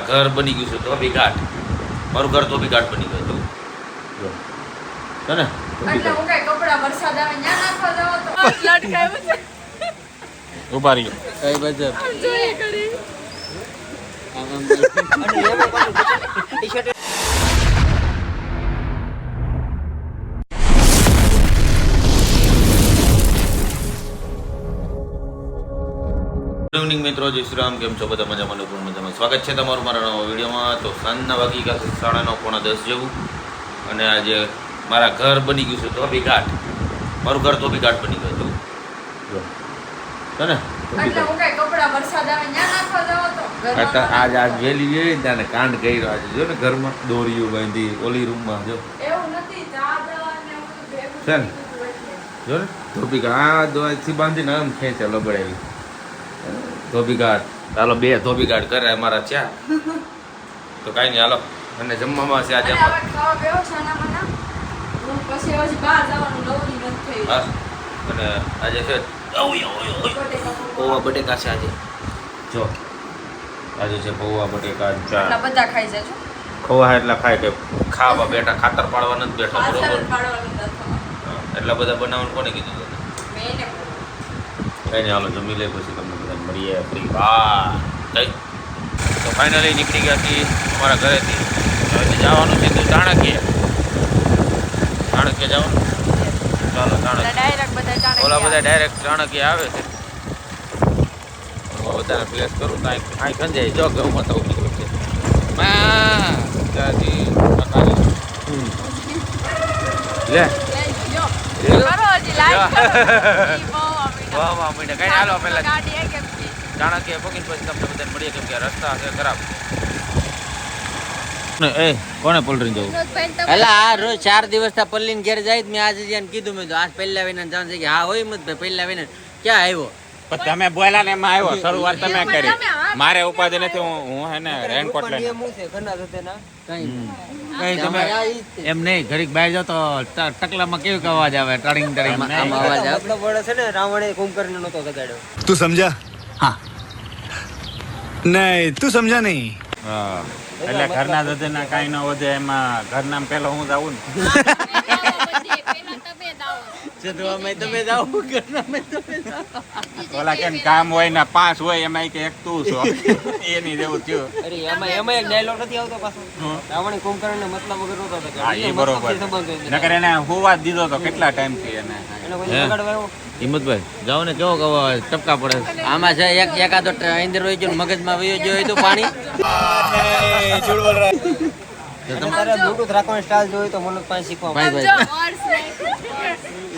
ઘર બની ગયું છે ધોબી ઘાટ. મારું ઘર ધોબી ઘાટ બની ગયું હતું. છે ને એટલે હું કઈ કપડા વરસાદ આવે ન્યા નાખવા જાવ તો લટકાયું છે. ઉભા રહ્યો. કઈ બજબ જોઈએ કરી ગુડ ઇવનિંગ મિત્રો, જય શ્રી રામ. કેમ છો બધા? મજામાં ને પૂર્ણ મજામાં. સ્વાગત છે તમારું મારા નવા વિડીયોમાં. તો સાંજના વાગી ગયા છે 9:30 જેવું, અને આજે મારા ઘર બની ગયું છે ધોબી ઘાટ. મારું ઘર ધોબી ઘાટ બની ગયું હતું. છે ને એટલે હું કઈ કપડા વરસાદ આવે ન્યા નાખવા જાવ તો આજ વેલી ગઈ ત્યાં કાંડ કર્યો. આજે જો ને ઘરમાં દોરીઓ બાંધી ઓલી રૂમમાં જો એવું નથી ચાદર ને એવું બધું ભેગું છે ને? થઈ ગયું એટલે. જો ને ધોબી ઘાટ આ દોરીથી બાંધીને આમ ખેંચે લબડાવી ધોબી ઘાટ. હાલો બે ધોબી ઘાટ કરે અમારા છે. તો કાંઈ નહીં, હાલો અને જમવામાં છે આજે અને હવે ખાવા બેહો છાના માના. હું પછી હજી બહાર જવાનું નવરી નથી થઈ. હા. અને આજે છે પૌવા બટેકા છે આજે. જો આજે છે પૌવા બટેકા ચા. એટલા બધા ખાઈ જજો. ખવા એટલા ખાય કે ખાવા બેઠા, ખાતર પાડવા નથી બેઠા, પાછળ બરોબર? પાડવાનું નથી. એટલા બધા બનાવવાનું કોને કીધું તને? મેં એને કઈ નહીં, હાલો જમી લે પછી તમને બધા મળીએ ફ્રી. વાહ કઈ તો ફાઇનલી નીકળી ગયા છીએ અમારા ઘરેથી. હવે જવાનું છે તો ચાણક્ય જવાનું. ચાલો ચાણક્ય. ડાયરેક્ટ બધા જાણે ઓલા બધા ડાયરેક્ટ ચાણક્ય આવે છે. બધાને પ્લેસ કરું કાંઈ ખંજાય. જો ઘઉંમાં તો ઉભી છે ત્યાંથી લે કરો હજી લાઈક કરો. ઈ બહુ અમીના. વાહ વાહ મીઠા. કઈ હાલો પેલા ગાડી એ કેમ છે? ચાણક્ય પગીને પછી તમને બધાને મળીએ, કેમ કે રસ્તા છે ખરાબ. એ કોને પલરીને જવું? એલા આ રોજ 4 દિવસ થી પલ્લીને ઘેર જાય. મેં આજે જેને કીધું, મેં તો આજ પહેલા વિના જાણ છે કે હા હોય મત ભાઈ પહેલા વિના ક્યાં આવ્યો. પણ તમે બોલ્યા ને એમાં આવ્યો. શરૂઆત તમે કરી. મારે ઉપાધિ નથી. હું હે ને રેનકોટ લઈને કઈ તમે એમ નહીં, ઘડીક બહાર જાવ તો ટકલામાં કેવી અવાજ આવે? ટડિંગ ટડિંગ આમ અવાજ આપણો પડે છે ને. રાવણે કુંભકર્ણ નતો લગાડ્યો. तू समझा? हाँ नहीं तू समझा नहीं. હા. એટલે ઘરના દધેના કાંઈ ન વધે એમાં ઘરના પેલો હું જાઉં ને. ચંદ્રવામાં તમે જાઓ, ઘરમાં તમે જાઓ. ઓલા કેમ કામ હોય ને 5 હોય એમાં કે એક તું છો. એની જેવું થયું. અરે એમાં એક ડાયલોગ નથી આવતો પાછો. રાવણે કુંભકર્ણને મતલબ વગર નતો લગાડ્યો. હા, એ બરોબર. નકર એને હુવા જ દીધો તો કેટલા ટાઈમ થી એને. એને કોઈ લગાડવા આવ્યો. હિંમતભાઈ જાઓ ને, કેવો કવા ટપકા પડે. આમાં છે એકાદો અંદર વહી ગયો, મગજમાં વહી ગયો હોય તો પાણી. તમારે બ્લૂટૂથ રાખવાની સ્ટાઇલ જોઈ તો મને પાસે શીખવા ભાઈ જો ઓર્સ નહીં.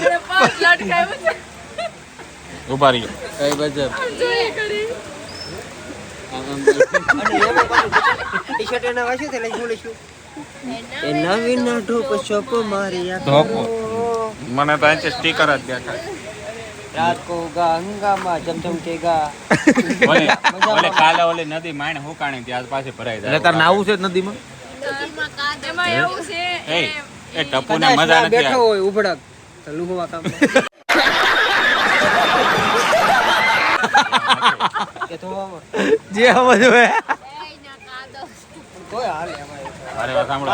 અરે પગ લટકાયું છે. ઉભા રહ્યો. કઈ બજબ જોઈએ કરી ટી-શર્ટ એના વાંચ્યું છે લઈ બોલીશું. એ નવીન ના ઢોપ શોપ મારી ધોકો. મને તો અહીં સ્ટીકર જ દેખાય. રાત કો ગંગામાં ચમચમકેગા. ઓલે કાલે ઓલી નદી માણ હુકાણી ત્યાં પાછી ભરાઈ જાય. એટલે તાર નાવું છે જ નદીમાં? એમાં એવું છે એ ટપુને મજા નથી બેઠો હોય ઉભડક તો લુહવા કામ કે તો જે સમજ હોય. કોઈ હાલે અમારે. અરે વાત સાંભળો.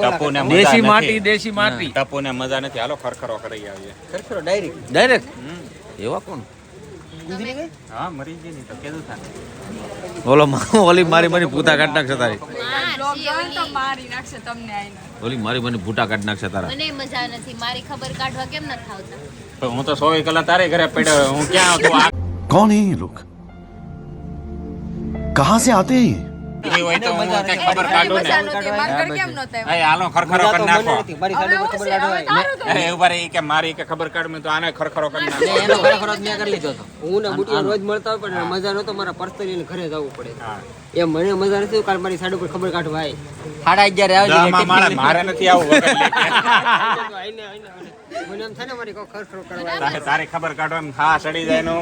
ટપુને મજા દેશી નથી. માટી, દેશી માટી. ટપુને મજા નથી. હાલો ખરખરો કરી આવીએ. ખરેખર ડાયરેક્ટ ડાયરેક્ટ એવા કોણ? ગુજરી ગઈ. હા મરી ગઈ નહીં તો કેદું થાય. ઓલી મારી બની ભૂતા કાઢ નાખશે તારી. બ્લોગ જોઈને તો મારી નાખશે તમને આઈને. ઓલી મારી બની ભૂટા કાઢ નાખશે તારા. મને મજા નથી. મારી ખબર કાઢવા કેમ ન થાવતા? પણ હું તો 100 કલાક તારે ઘરે પડ્યો. હું ક્યાં હતું? कौन है ये लोग? कहाँ से आते हैं ये? એ હોય તો હું કંઈક ખબર કાઢું ને. મજા નહોતી. માર ઘર કેમ નહોતા એમ? એ હાલો ખરખરો કરી નાખો. મારી સાડી પર ખબર કાઢવા. એ ઉભા રહી કે મારી કે ખબર કાઢ. મેં તો આને ખરખરો કરી નાખો. એનો ખરેખર જ મેં કરી લીધો હતો. હું ને બુટિયા રોજ મળતા હોય પણ મજા નતો. મારા પર્સનલી ઘરે જવું પડે. હા. એમ મને મજા નથી. કાલ મારી સાડી પર ખબર કાઢવા આવી. 11:30 આવજે. મારે નથી આવું વગર લેકે. મને એમ થાય ને મારી કોઈ ખરખરો કરવા તારી ખબર કાઢવા હા સડી જાય નું.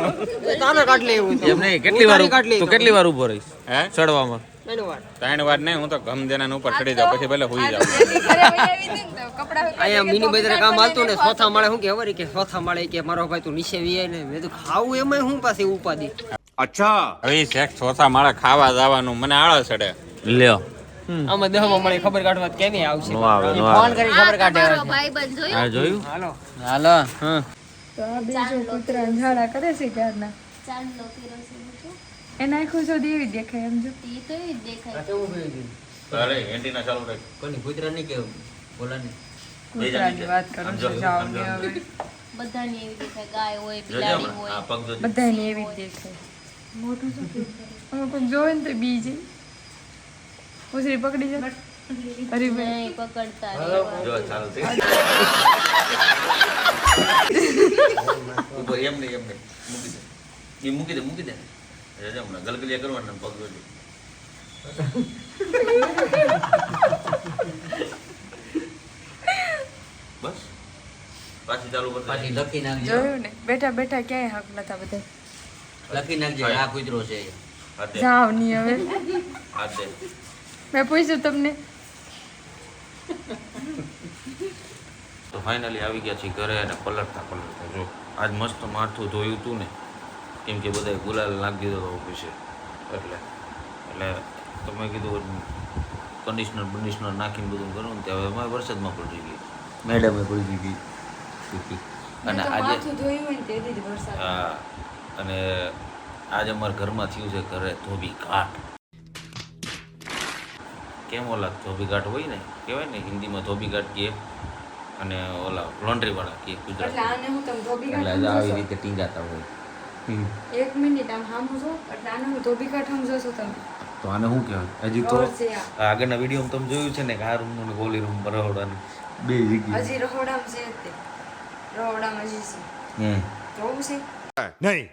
તાને કાઢ લે એવું તો. એમ નહીં, કેટલી વાર તો કેટલી વાર ઉભો રહીશ હે ચડવામાં? એનો વાર 3 વાર નહીં. હું તો ગમ દેના ઉપર ચડી જાઉં પછી ભલે હુઈ જાઉં. એની ઘરે વહી આવી હતી ને તો કપડાં અહીંયા મિની બજારે કામ હાલતું ને ચોથા માળે શું કે ખબર કે ચોથા માળે કે મારો ભાઈ તું નીચે વી ને મેં તો ખાવું એમાં હું પાસે ઉપાદી अच्छा હવે શેખ ચોથા માળે ખાવા જવાનું મને આળસ ચડે. લ્યો આમાં દહમાં મળે ખબર કાઢવા તો કેની આવશે. નો આવે નો ફોન આવે કરી ખબર કાઢે મારો ભાઈબંધ જોયું? આ જોયું હાલો હાલો હા તો આ બીજો કૂતરા ઝાડા કરે છે ક્યારના ચાંદલો કર્યો છે બીજું. એના આખું જો દેવી દેખાય એમ જો ઈ તો એવી જ દેખાય. કેવું ગયું અરે એન્ટીના ચાલુ રાખ કોની કૂતરા નહીં કેવું બોલા નહીં કૂતરાની વાત કરો છો જાઓ ને હવે બધાની એવી દેખાય. ગાય હોય, જોજે બિલાડી હમણાં. હોય. આ પગ જોજે બધાને એવી જ દેખાય મોટું શું અમે કોઈ જોવે ને તો બી જાય ઉસરી પકડી જાય અરે ભાઈ નહીં પકડતા રહેવા. જો ચાલુ થઈ ઉપર એમ નહીં મૂકી દે મૂકી દે જોજે હમણાં ગલગલિયા કરવાના પગ જોજે બસ પાછી ચાલુ કરી પાછી લખી નાખજો જોયું ને બેઠા બેઠા ક્યાંય હક નતા બધા લખી નાખજો આ કૂતરો છે હાથે જાવ નહીં હવે હાથે મેં પૂછ્યું તમને તો ફાઇનલી આવી ગયા છીએ ઘરે અને પલટતા જો આજ મસ્ત માથું ધોયું હતું ને કેમ કે બધાએ ગુલાલ નાખી દીધો હતો ઓફિસે એટલે તમે કીધું કન્ડિશનર નાખીને બધું કરું ને ત્યાં હવે વરસાદમાં પડી ગઈ મેડમે પડી ગઈ અને આજે માથું ધોયું હોય ને તેથી જ વરસાદ હા અને આજે અમારા ઘરમાં થયું છે ઘરે ધોબી ઘાટ કેમ ઓલા ધોબી ઘાટ હોય ને કહેવાય ને હિન્દીમાં ધોબી ઘાટ કહે અને ઓલા લોન્ડ્રી વાળા કહે એટલે ગુજરાતી આને હું તમે ધોબી એટલે કાઢ આવી રીતે ટીંગાતા હોય એક મિનિટ આમ હામું છો એટલે આને હું ધોબી કાઢ સમજો છો તમે તો આને શું કહેવાય હજી તો રોડ છે આ. આગળના વિડીયોમાં તમે જોયું છે ને કે આ રૂમ અને ગોલી રૂમ રહોડાની બે જગ્યાએ હજી રહોડામાં છે તે રહોડામાં હજી છે જોવું છે नहीं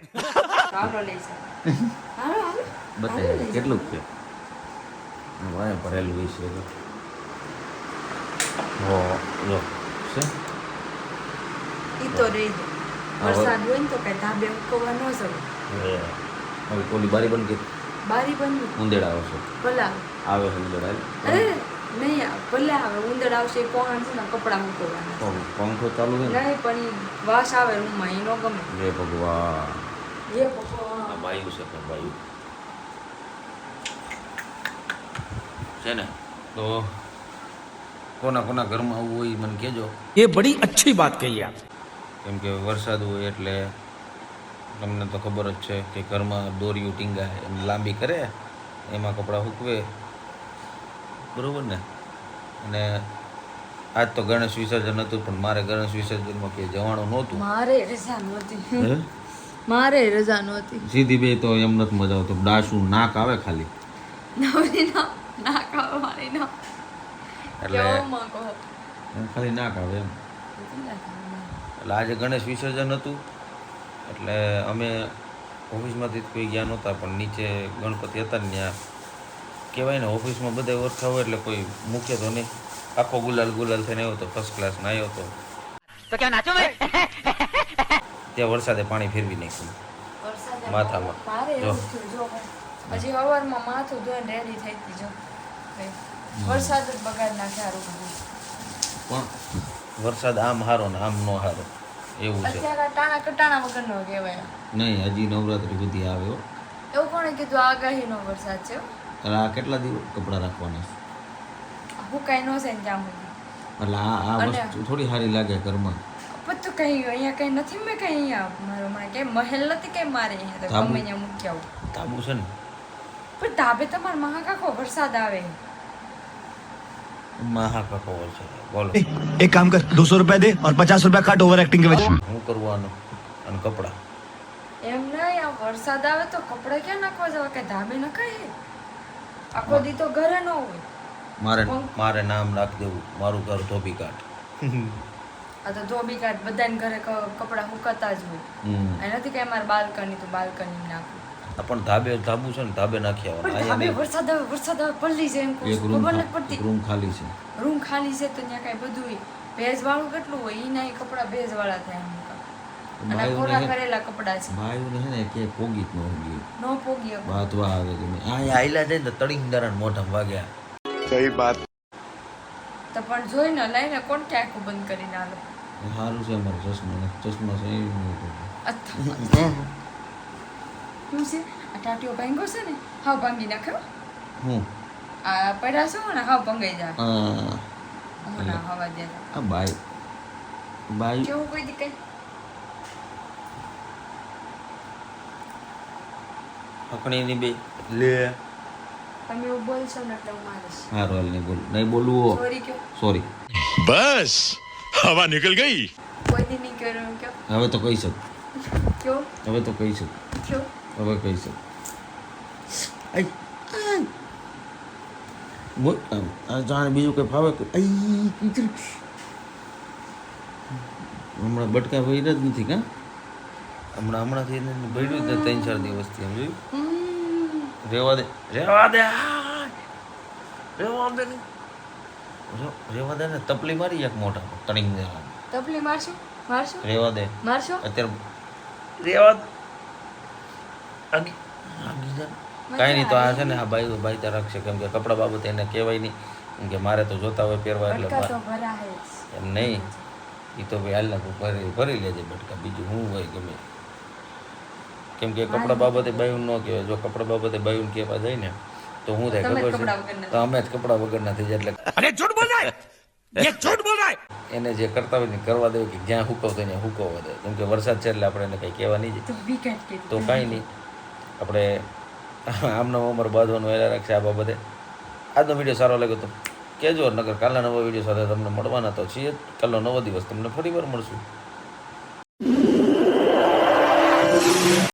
હાલો લઈ જાઓ હાલો હાલો બતાવે કેટલું છે વાય ભરેલું હોય છે હો જો છે ઈ તો રહી દે વરસાદ હોય ને તો કઈ ધાબે ઉકવવા ન જવું હવે કોલી બારી બંધ કે બારી બંધ ઉંદેડા આવશે ભલા આવે છે ઉંદેડા અરે નહીં આવે ભલે આવે ઉંદર આવશે એ પોહાણ છે ને કપડાં મૂકવાના પંખો ચાલુ છે ને નહીં પણ ઈ વાસ આવે રૂમમાં એ ન ગમે જય ભગવાન એ ભગવાન આ બાયુ છે કે બાયુ છે ને તો કોના કોના ઘરમાં આવવું હોય એ મને કહેજો ये बड़ी अच्छी बात कही आप કેમ કે વરસાદ હોય એટલે તમને તો ખબર જ છે કે ઘરમાં દોરીઓ ટીંગાય એમ લાંબી કરે એમાં કપડાં સૂકવે બરોબર ને અને આજ તો ગણેશ વિસર્જન હતું પણ મારે ગણેશ વિસર્જનમાં કે જવાનું નહોતું મારે રજા નહોતી મારે રજા નહોતી સીધી બે તો એમ નથી મજા આવતો ડાસું નાક આવે ખાલી નવરી ના ખાવા મારી ના એટલે કેવો માં કહો એમ ખાલી નાક આવે એમ એટલે આજે ગણેશ વિસર્જન હતું એટલે અમે ઓફિસમાંથી જ કોઈ ગયા નહોતા પણ નીચે ગણપતિ હતા ને ત્યાં કહેવાય ને ઓફિસમાં બધા ઓળખા હોય એટલે કોઈ મૂકે તો નહીં આખો ગુલાલ થઈને આવ્યો હતો ફર્સ્ટ ક્લાસ આવ્યો હતો ત્યાં વરસાદે પાણી ફેરવી નાખ્યું માથામાં મારે જો. એવું થયું જો હજી સવારમાં માથું ધોઈને રેડી થઈ હતી જો વરસાદ જ બગાડ નાખે હારું બધું પણ વરસાદ આમ હારો ને આમ નો હારો એવું છે અત્યારે ટાણા કટાણા વગરનો કહેવાય નહીં હજી નવરાત્રી સુધી આવ્યો એવું કોણે કીધું આગાહીનો વરસાદ છે હો. એટલે આ કેટલા દિવસ કપડાં રાખવાના હું કઈ ન છે ને ત્યાં સુધી એટલે આ અને- વસ્તુ થોડી સારી લાગે ઘરમાં પણ તો કઈ અહીંયા કઈ નથી મેં કઈ અહીંયા મારો મને કઈ મહેલ નથી કઈ મારે અહીંયા તો ધાબુ? ગમે ત્યાં મૂકી આવું તાબુ છે ને પણ ધાબે તમારે મહાકાખો વરસાદ આવે મહાકાકો છે બોલો एक काम कर 200 रुपया दे और 50 रुपया काट ओवर एक्टिंग के वजह હું કરવાનું અને કપડાં એમ નહીં આ વરસાદ આવે તો કપડાં ક્યાં નાખવા જવા કે ધાબે નખાય આખો દી તો ઘરે ન હોય મારે નામ રાખી દેવું મારું ઘર ધોબી કાઢ આ તો ધોબી કાઢ બધાને ઘરે કપડાં સુકાતા જ હોય આ નથી કે અમારે બાલ્કની તો બાલ્કની નાખું પણ ધાબુ છે ને ધાબે નાખી પણ આવવાનું ધાબે વરસાદ આવે પલ્લી જાય એમ કહું એક છું. રૂમ ખબર નથી પડતી રૂમ ખાલી છે રૂમ ખાલી છે તો ત્યાં કાંઈ બધું ભેજ વાળું કેટલું હોય એના કપડાં ભેજ વાળા થાય એમ અને આ કોરા કરેલા કપડાં છે ભાઈઓને છે ને કે પોગી જ ન હોગી નો પોગી શકે. બાતવા આવે કે આ આઈલા જાય ને તળી દારણ મોઢા વાગ્યા તો પણ જોઈને લઈને કોણ કે આંખો બંધ કરીને આલો સારું છે અમારો ચશ્મા છે એ નહીં. શું છે આ ટાટીઓ ભાંગો છે ને હાવ ભાંગી નાખ્યો હું આ પડ્યા છો ને હાવ ભંગાઈ જાય હા હમણાં હવા દે આ બાઈ બાઈ કેવું કોઈ દી કઈ હકણીની બે લે તમે એવું બોલશો ને એટલે હું મારીશ હારું હાલ નહીં બોલ નહીં બોલવું સોરી કયો સોરી बस हवा निकल गई કોઈ દી નહીં કર્યું કયો હવે તો કહી શક કયો હવે તો કહી શક કયો હવે કહી શક આઈ બોલ આ જાણે બીજું કંઈ ફાવે આઈ કીધું હમણાં બટકા વૈરા જ નથી કા હમણાંથી બળ્યું જ ને 3-4 દિવસથી એમ જોયું રેવા દે રેવા દે રેવા દે ને તપલી મારી એક મોટા તણીંગ દેવા તપલી મારશો મારશો રેવા દે મારશો અત્યારે રેવા આગી જા કાંઈ નહીં તો આ છે ને આ બાઈ તો રાખશે કેમ કે કપડા બાબતે એને કહેવાય નહીં કેમ કે મારે તો જોતા હોય પહેરવા એટલે બટકા તો ભરા હે એમ નહીં એ તો ભાઈ હાલના ભરી લેજે બટકા બીજું હું હોય ગમે કેમ કે કપડા બાબતે બાયું ન કહેવાય જો કપડા બાબતે બાયું કહેવા જાય ને તો હું થાય તમે જ ખબર કપડાં છે વગરના તો અમે જ કપડા વગરના થઈ જાય એટલે अरे झूठ बोल रहा है ये झूठ बोल रहा है એને જે કરતા હોય ને કરવા દેવું કે જ્યાં હુકવતો હોય ત્યાં હુકવવા દે કેમ કે વરસાદ છે એટલે આપણે એને કંઈ કહેવા નહીં તો વિકેટ કે તો કાંઈ નહીં આપણે આમનો ઉંમર બાંધવાનું વહેલા રાખશે આ બાબતે આજનો વિડીયો સારો લાગ્યો તો કહેજો નગર કાલના નવા વિડીયો સાથે તમને મળવાના તો છીએ જ. કાલનો નવો દિવસ તમને ફરી વાર મળશું